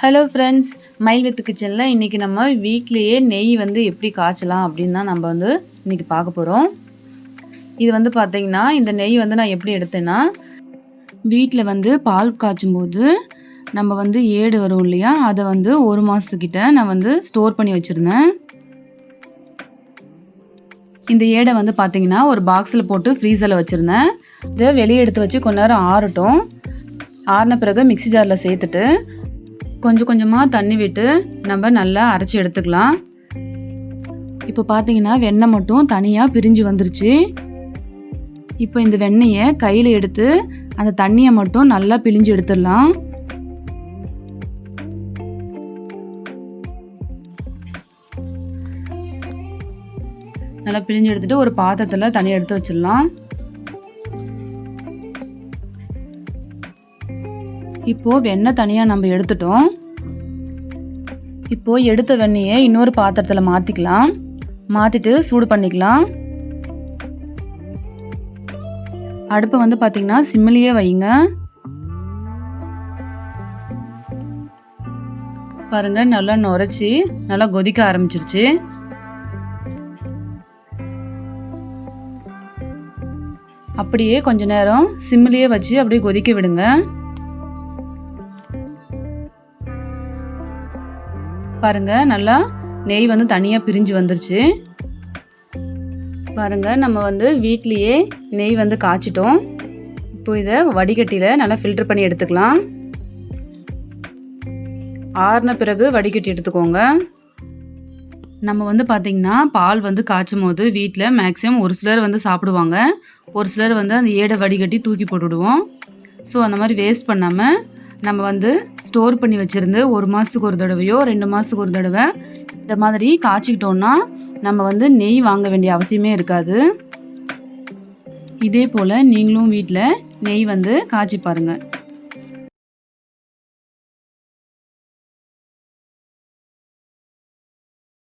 Hello friends, mile with கிச்சனில் இன்றைக்கி நம்ம வீட்லேயே நெய் வந்து எப்படி காய்ச்சலாம் அப்படின்னு தான் நம்ம வந்து இன்றைக்கி பார்க்க போகிறோம். இது வந்து பார்த்திங்கன்னா, இந்த நெய் வந்து நான் எப்படி எடுத்தேன்னா, வீட்டில் வந்து பால் காய்ச்சும்போது நம்ம வந்து ஏடு வரும் இல்லையா, அதை வந்து 1 மாதத்துக்கிட்ட நான் வந்து ஸ்டோர் பண்ணி வச்சுருந்தேன். இந்த ஏடை வந்து பார்த்திங்கன்னா ஒரு பாக்ஸில் போட்டு ஃப்ரீசரில் வச்சுருந்தேன். இதை வெளியே எடுத்து வச்சு கொஞ்ச நேரம் ஆறட்டும். ஆறின பிறகு மிக்ஸி ஜாரில் சேர்த்துட்டு கொஞ்சம் கொஞ்சமாக தண்ணி விட்டு நம்ம நல்லா அரைச்சி எடுத்துக்கலாம். இப்போ பார்த்தீங்கன்னா வெண்ணெய் மட்டும் தனியாக பிரிஞ்சு வந்துருச்சு. இப்போ இந்த வெண்ணெயை கையில் எடுத்து அந்த தண்ணியை மட்டும் நல்லா பிழிஞ்சு எடுத்துடலாம். நல்லா பிழிஞ்சு எடுத்துட்டு ஒரு பாத்திரத்தில் தண்ணி எடுத்து வச்சிடலாம். இப்போது வெண்ணெய் தனியாக நம்ம எடுத்துட்டோம். இப்போது எடுத்த வெண்ணெயை இன்னொரு பாத்திரத்தில் மாற்றிக்கலாம். மாற்றிட்டு சூடு பண்ணிக்கலாம். அடுப்பை வந்து பார்த்திங்கன்னா சிம்மிலேயே வைங்க. பாருங்க, நல்லா நுரைச்சி நல்லா கொதிக்க ஆரம்பிச்சிருச்சு. அப்படியே கொஞ்ச நேரம் சிம்மிலேயே வச்சு அப்படியே கொதிக்க விடுங்க. பாருங்க, நல்லா நெய் வந்து தனியாக பிரிஞ்சு வந்துருச்சு. பாருங்க, நம்ம வந்து வீட்லேயே நெய் வந்து காய்ச்சிட்டோம். இப்போ இதை வடிகட்டியில் நல்லா ஃபில்டர் பண்ணி எடுத்துக்கலாம். ஆறின பிறகு வடிகட்டி எடுத்துக்கோங்க. நம்ம வந்து பார்த்திங்கன்னா பால் வந்து காய்ச்சும் போது வீட்டில் மேக்ஸிமம் ஒரு சிலர் வந்து சாப்பிடுவாங்க, ஒரு சிலர் வந்து அந்த ஏடை வடிகட்டி தூக்கி போட்டுவிடுவோம். ஸோ அந்த மாதிரி வேஸ்ட் பண்ணாமல் நம்ம வந்து ஸ்டோர் பண்ணி வச்சுருந்து 1 மாதத்துக்கு ஒரு தடவையோ 2 மாதத்துக்கு ஒரு தடவை இந்த மாதிரி காய்ச்சிக்கிட்டோன்னா நம்ம வந்து நெய் வாங்க வேண்டிய அவசியமே இருக்காது. இதே போல் நீங்களும் வீட்டில் நெய் வந்து காய்ச்சி பாருங்கள்.